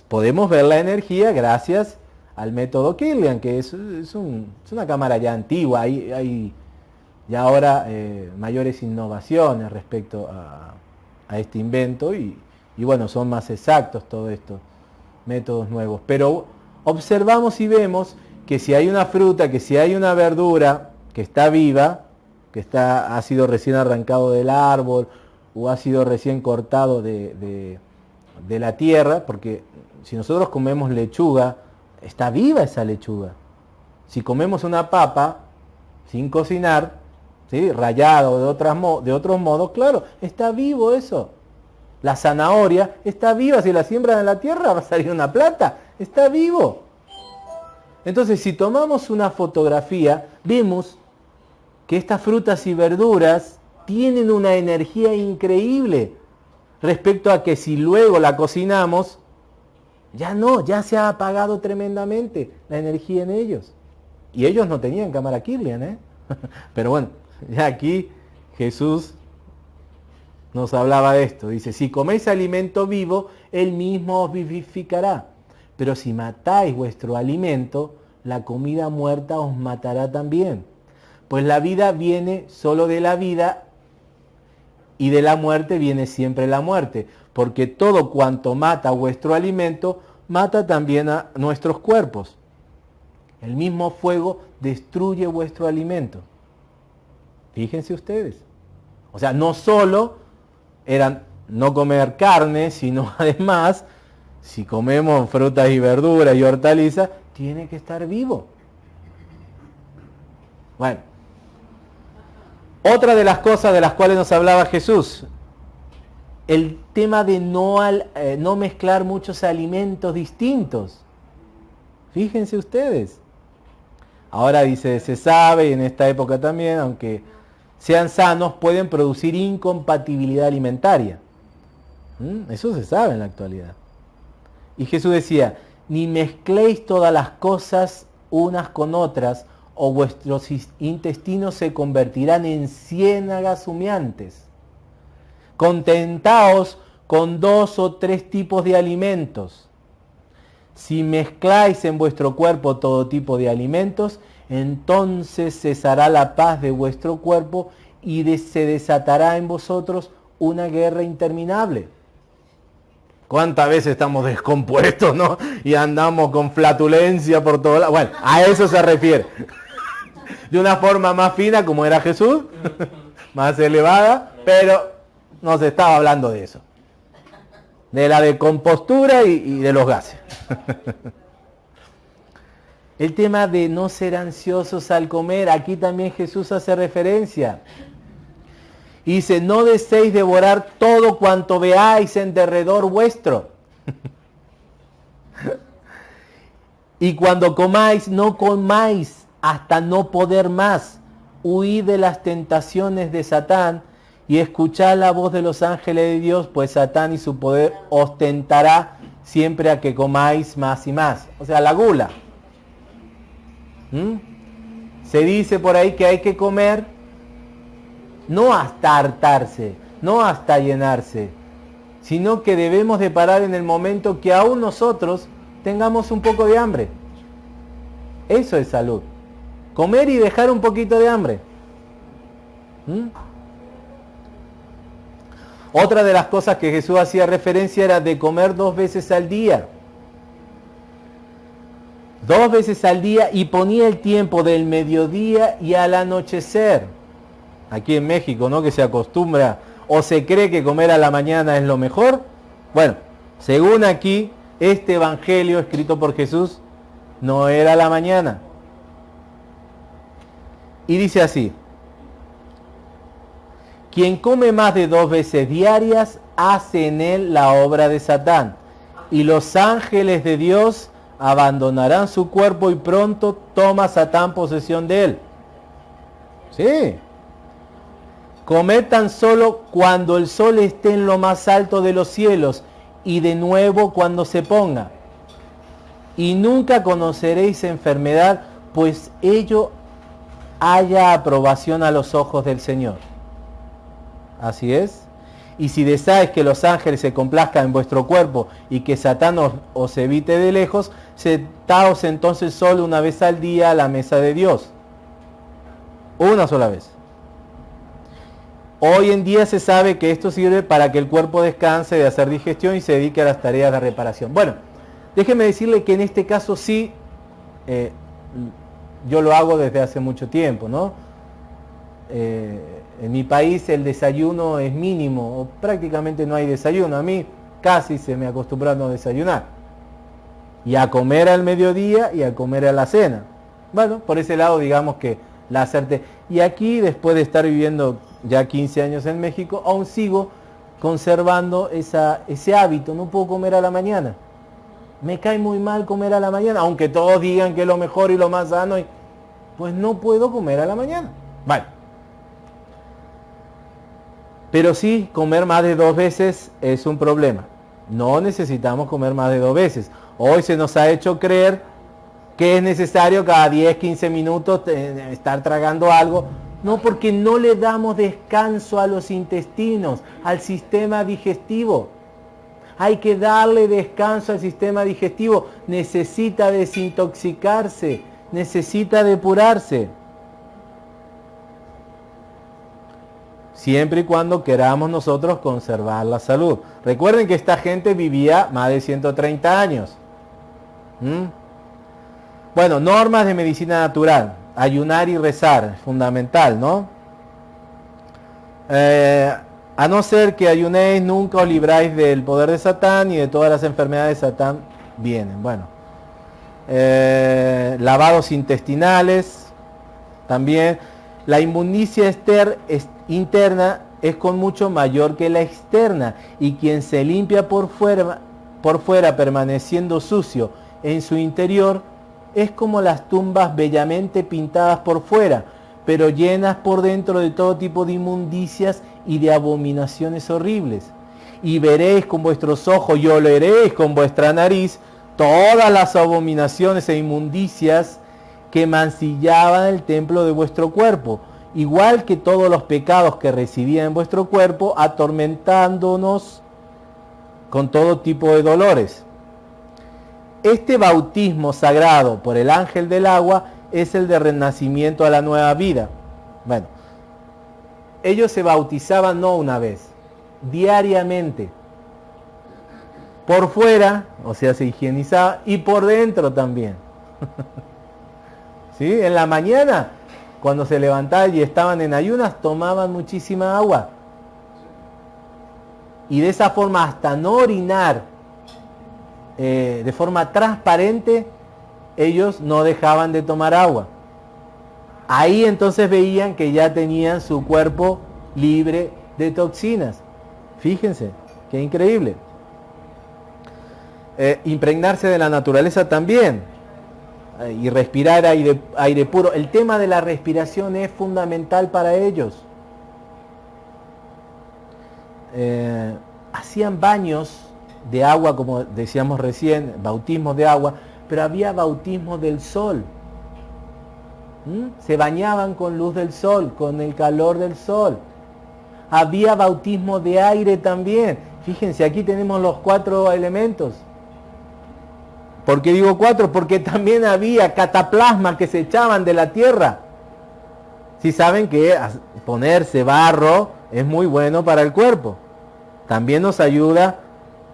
S1: Podemos ver la energía gracias al método Kirlian, que es una cámara ya antigua. Hay ya ahora mayores innovaciones respecto a este invento y bueno, son más exactos todos estos métodos nuevos. Pero observamos y vemos que si hay una fruta, que si hay una verdura que está viva, que ha sido recién arrancado del árbol o ha sido recién cortado de la tierra, porque si nosotros comemos lechuga, está viva esa lechuga. Si comemos una papa sin cocinar, ¿sí? Rallada o de otros modos, claro, está vivo eso. La zanahoria está viva, si la siembran en la tierra va a salir una planta, está vivo. Entonces, si tomamos una fotografía, vemos que estas frutas y verduras tienen una energía increíble respecto a que si luego la cocinamos, ya se ha apagado tremendamente la energía en ellos. Y ellos no tenían cámara Kirlian, Pero bueno, ya aquí Jesús nos hablaba de esto. Dice, si coméis alimento vivo, él mismo os vivificará. Pero si matáis vuestro alimento, la comida muerta os matará también. Pues la vida viene solo de la vida y de la muerte viene siempre la muerte. Porque todo cuanto mata vuestro alimento, mata también a nuestros cuerpos. El mismo fuego destruye vuestro alimento. Fíjense ustedes. O sea, no solo eran no comer carne, sino además, si comemos frutas y verduras y hortalizas, tiene que estar vivo. Bueno, otra de las cosas de las cuales nos hablaba Jesús, el tema de no mezclar muchos alimentos distintos. Fíjense ustedes. Ahora dice, se sabe, y en esta época también, aunque sean sanos, pueden producir incompatibilidad alimentaria. Eso se sabe en la actualidad. Y Jesús decía, ni mezcléis todas las cosas unas con otras, o vuestros intestinos se convertirán en ciénagas humeantes. Contentaos con 2 o 3 tipos de alimentos. Si mezcláis en vuestro cuerpo todo tipo de alimentos, entonces cesará la paz de vuestro cuerpo y se desatará en vosotros una guerra interminable. ¿Cuántas veces estamos descompuestos, no? Y andamos con flatulencia por todos lados. Bueno, a eso se refiere. De una forma más fina, como era Jesús, más elevada, pero no se estaba hablando de eso. De la decompostura y de los gases. El tema de no ser ansiosos al comer, aquí también Jesús hace referencia. Y dice, no deseéis devorar todo cuanto veáis en derredor vuestro. Y cuando comáis, no comáis hasta no poder más. Huid de las tentaciones de Satán y escuchad la voz de los ángeles de Dios, pues Satán y su poder os tentará siempre a que comáis más y más. O sea, la gula. Se dice por ahí que hay que comer no hasta hartarse, no hasta llenarse, sino que debemos de parar en el momento que aún nosotros tengamos un poco de hambre. Eso es salud. Comer y dejar un poquito de hambre. Otra de las cosas que Jesús hacía referencia era de comer 2 veces al día. 2 veces al día, y ponía el tiempo del mediodía y al anochecer. Aquí en México, ¿no? Que se acostumbra o se cree que comer a la mañana es lo mejor. Bueno, según aquí, este evangelio escrito por Jesús no era a la mañana. Y dice así: quien come más de 2 veces diarias hace en él la obra de Satán, y los ángeles de Dios abandonarán su cuerpo y pronto toma Satán posesión de él. Sí. Comed tan solo cuando el sol esté en lo más alto de los cielos, y de nuevo cuando se ponga. Y nunca conoceréis enfermedad, pues ello haya aprobación a los ojos del Señor. Así es. Y si deseáis que los ángeles se complazcan en vuestro cuerpo y que Satán os evite de lejos, sentaos entonces solo una vez al día a la mesa de Dios. Una sola vez. Hoy en día se sabe que esto sirve para que el cuerpo descanse de hacer digestión y se dedique a las tareas de reparación. Bueno, déjeme decirle que en este caso sí, yo lo hago desde hace mucho tiempo, ¿no? En mi país el desayuno es mínimo, o prácticamente no hay desayuno. A mí casi se me acostumbra a no desayunar. Y a comer al mediodía y a comer a la cena. Bueno, por ese lado digamos que la hacerte. Y aquí, después de estar viviendo ya 15 años en México, aún sigo conservando ese hábito. No puedo comer a la mañana. Me cae muy mal comer a la mañana, aunque todos digan que es lo mejor y lo más sano. Pues no puedo comer a la mañana. Vale. Pero sí, comer más de 2 veces es un problema. No necesitamos comer más de 2 veces. Hoy se nos ha hecho creer que es necesario cada 10, 15 minutos estar tragando algo. No, porque no le damos descanso a los intestinos, al sistema digestivo. Hay que darle descanso al sistema digestivo. Necesita desintoxicarse, necesita depurarse. Siempre y cuando queramos nosotros conservar la salud. Recuerden que esta gente vivía más de 130 años. Bueno, normas de medicina natural. Ayunar y rezar, es fundamental, ¿no? A no ser que ayunéis, nunca os libráis del poder de Satán, y de todas las enfermedades de Satán vienen. Bueno, lavados intestinales, también. La inmundicia interna es con mucho mayor que la externa, y quien se limpia por fuera permaneciendo sucio en su interior, es como las tumbas bellamente pintadas por fuera, pero llenas por dentro de todo tipo de inmundicias y de abominaciones horribles. Y veréis con vuestros ojos y oleréis con vuestra nariz todas las abominaciones e inmundicias que mancillaban el templo de vuestro cuerpo, igual que todos los pecados que residían en vuestro cuerpo, atormentándonos con todo tipo de dolores. Este bautismo sagrado por el ángel del agua es el de renacimiento a la nueva vida. Bueno, ellos se bautizaban no una vez, diariamente. Por fuera, o sea, se higienizaba, y por dentro también. ¿Sí? En la mañana, cuando se levantaban y estaban en ayunas, tomaban muchísima agua. Y de esa forma, hasta no orinar de forma transparente, ellos no dejaban de tomar agua. Ahí entonces veían que ya tenían su cuerpo libre de toxinas. Fíjense, qué increíble. Impregnarse de la naturaleza también. Y respirar aire puro. El tema de la respiración es fundamental para ellos. Hacían baños de agua, como decíamos recién, bautismos de agua, pero había bautismos del sol. Se bañaban con luz del sol, con el calor del sol. Había bautismo de aire también. Fíjense, aquí tenemos los 4 elementos. ¿Por qué digo 4? Porque también había cataplasmas que se echaban de la tierra. Si saben que ponerse barro es muy bueno para el cuerpo. También nos ayuda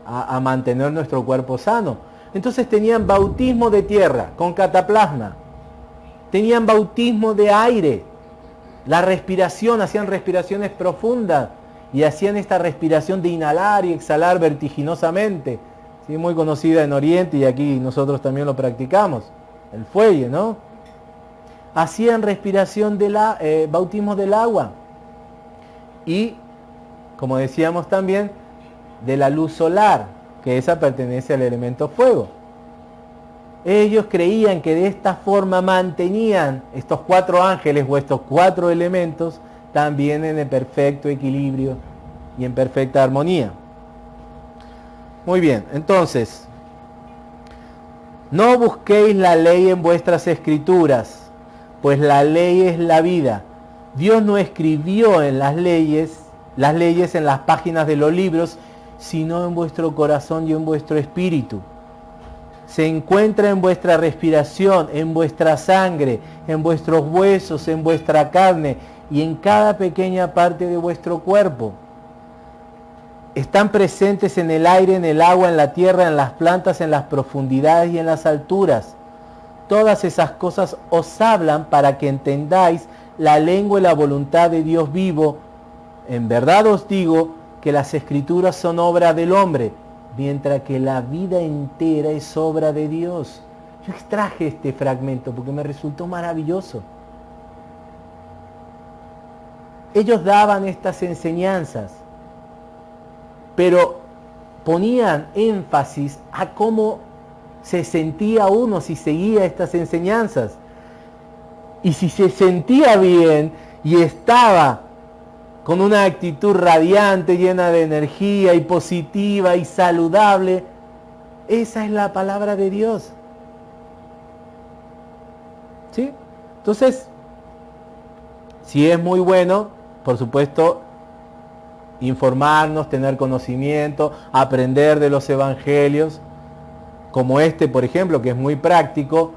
S1: a mantener nuestro cuerpo sano. Entonces tenían bautismo de tierra con cataplasma. Tenían bautismo de aire. La respiración, hacían respiraciones profundas y hacían esta respiración de inhalar y exhalar vertiginosamente. Sí, muy conocida en Oriente y aquí nosotros también lo practicamos. El fuelle, ¿no? Hacían respiración de bautismo del agua. Y, como decíamos también, de la luz solar, que esa pertenece al elemento fuego. Ellos creían que de esta forma mantenían estos 4 ángeles o estos 4 elementos también en el perfecto equilibrio y en perfecta armonía. Muy bien, entonces, no busquéis la ley en vuestras escrituras, pues la ley es la vida. Dios no escribió en las leyes en las páginas de los libros, sino en vuestro corazón y en vuestro espíritu. Se encuentra en vuestra respiración, en vuestra sangre, en vuestros huesos, en vuestra carne y en cada pequeña parte de vuestro cuerpo. Están presentes en el aire, en el agua, en la tierra, en las plantas, en las profundidades y en las alturas. Todas esas cosas os hablan para que entendáis la lengua y la voluntad de Dios vivo. En verdad os digo que las escrituras son obra del hombre, mientras que la vida entera es obra de Dios. Yo extraje este fragmento porque me resultó maravilloso. Ellos daban estas enseñanzas, pero ponían énfasis a cómo se sentía uno si seguía estas enseñanzas. Y si se sentía bien y estaba con una actitud radiante, llena de energía y positiva y saludable, esa es la palabra de Dios. ¿Sí? Entonces, si es muy bueno, por supuesto, informarnos, tener conocimiento, aprender de los evangelios, como este, por ejemplo, que es muy práctico,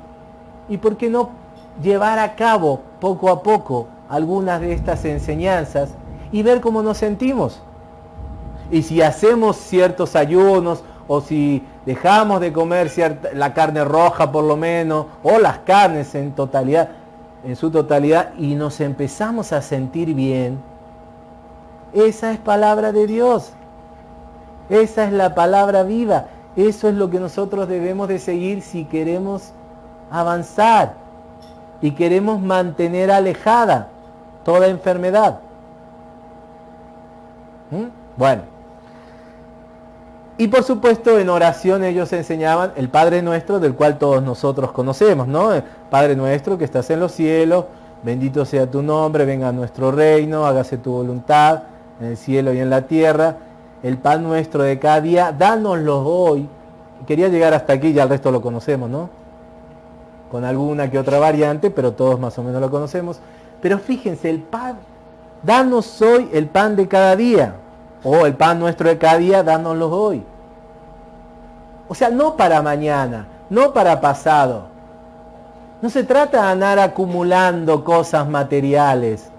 S1: y por qué no llevar a cabo poco a poco algunas de estas enseñanzas y ver cómo nos sentimos. Y si hacemos ciertos ayunos, o si dejamos de comer la carne roja por lo menos, o las carnes en su totalidad, y nos empezamos a sentir bien, esa es palabra de Dios. Esa es la palabra viva. Eso es lo que nosotros debemos de seguir si queremos avanzar y queremos mantener alejada toda enfermedad. Bueno. Y por supuesto en oración ellos enseñaban el Padre Nuestro, del cual todos nosotros conocemos, ¿no? El Padre Nuestro que estás en los cielos, bendito sea tu nombre, venga a nuestro reino, hágase tu voluntad en el cielo y en la tierra. El pan nuestro de cada día, dánoslo hoy. Quería llegar hasta aquí, ya el resto lo conocemos, ¿no? Con alguna que otra variante, pero todos más o menos lo conocemos. Pero fíjense, el pan, danos hoy el pan de cada día. O el pan nuestro de cada día, dánoslo hoy. O sea, no para mañana, no para pasado. No se trata de andar acumulando cosas materiales.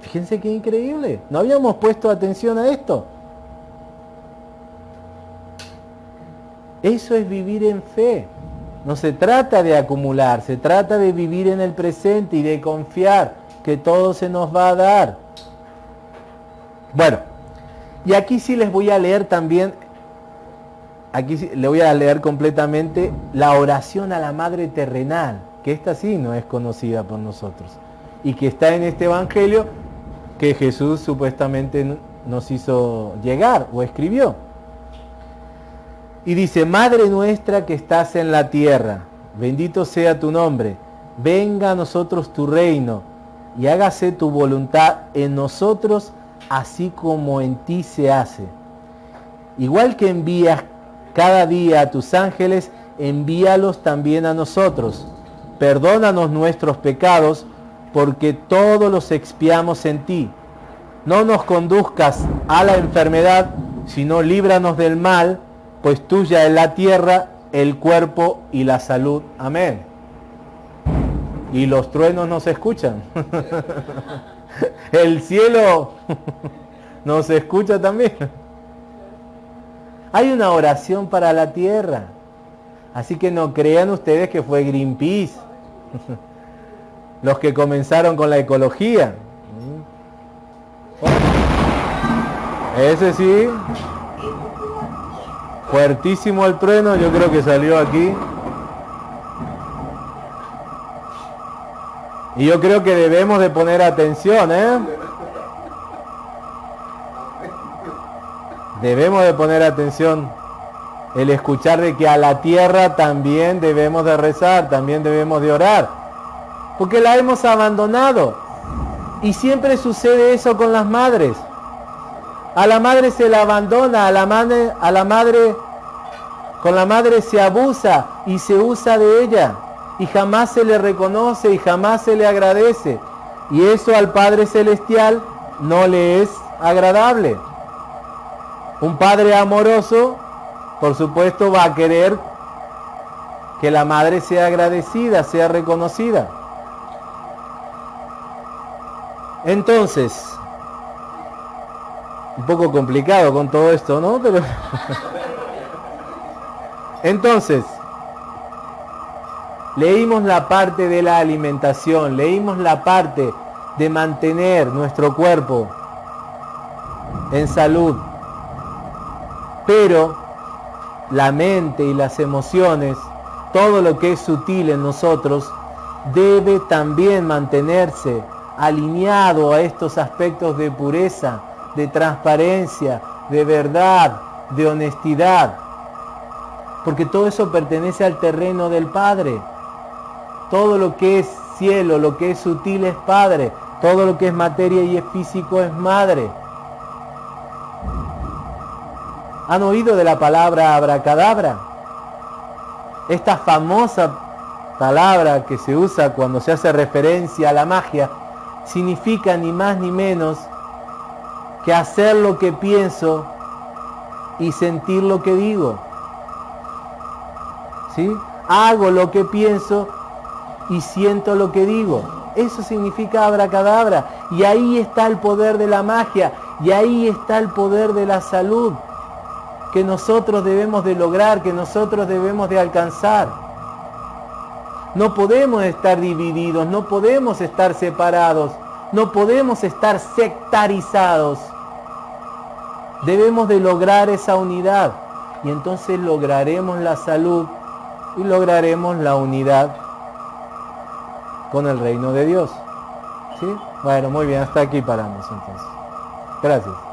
S1: Fíjense qué increíble. ¿No habíamos puesto atención a esto? Eso es vivir en fe. No se trata de acumular, se trata de vivir en el presente y de confiar que todo se nos va a dar. Bueno, y aquí sí les voy a leer también, aquí sí, le voy a leer completamente la oración a la Madre Terrenal, que esta sí no es conocida por nosotros, y que está en este Evangelio, que Jesús supuestamente nos hizo llegar o escribió. Y dice, Madre nuestra que estás en la tierra, bendito sea tu nombre, venga a nosotros tu reino y hágase tu voluntad en nosotros así como en ti se hace. Igual que envías cada día a tus ángeles, envíalos también a nosotros. Perdónanos nuestros pecados, porque todos los expiamos en ti. No nos conduzcas a la enfermedad, sino líbranos del mal, pues tuya es la tierra, el cuerpo y la salud. Amén. Y los truenos nos escuchan. El cielo nos escucha también. Hay una oración para la tierra. Así que no crean ustedes que fue Greenpeace los que comenzaron con la ecología. Ese sí. Fuertísimo el trueno, yo creo que salió aquí. Y yo creo que debemos de poner atención, ¿eh? Debemos de poner atención. El escuchar de que a la tierra también debemos de rezar, también debemos de orar. Porque la hemos abandonado. Y siempre sucede eso con las madres. A la madre se la abandona, con la madre se abusa y se usa de ella. Y jamás se le reconoce y jamás se le agradece. Y eso al Padre Celestial no le es agradable. Un padre amoroso, por supuesto, va a querer que la madre sea agradecida, sea reconocida. Entonces, un poco complicado con todo esto, ¿no? Pero entonces, leímos la parte de la alimentación, leímos la parte de mantener nuestro cuerpo en salud, pero la mente y las emociones, todo lo que es sutil en nosotros, debe también mantenerse alineado a estos aspectos de pureza, de transparencia, de verdad, de honestidad, porque todo eso pertenece al terreno del Padre. Todo lo que es cielo, lo que es sutil es Padre, todo lo que es materia y es físico es Madre. ¿Han oído de la palabra abracadabra? Esta famosa palabra que se usa cuando se hace referencia a la magia significa ni más ni menos que hacer lo que pienso y sentir lo que digo. ¿Sí? Hago lo que pienso y siento lo que digo. Eso significa abracadabra. Y ahí está el poder de la magia. Y ahí está el poder de la salud que nosotros debemos de lograr, que nosotros debemos de alcanzar. No podemos estar divididos, no podemos estar separados, no podemos estar sectarizados. Debemos de lograr esa unidad y entonces lograremos la salud y lograremos la unidad con el reino de Dios. ¿Sí? Bueno, muy bien, hasta aquí paramos entonces. Gracias.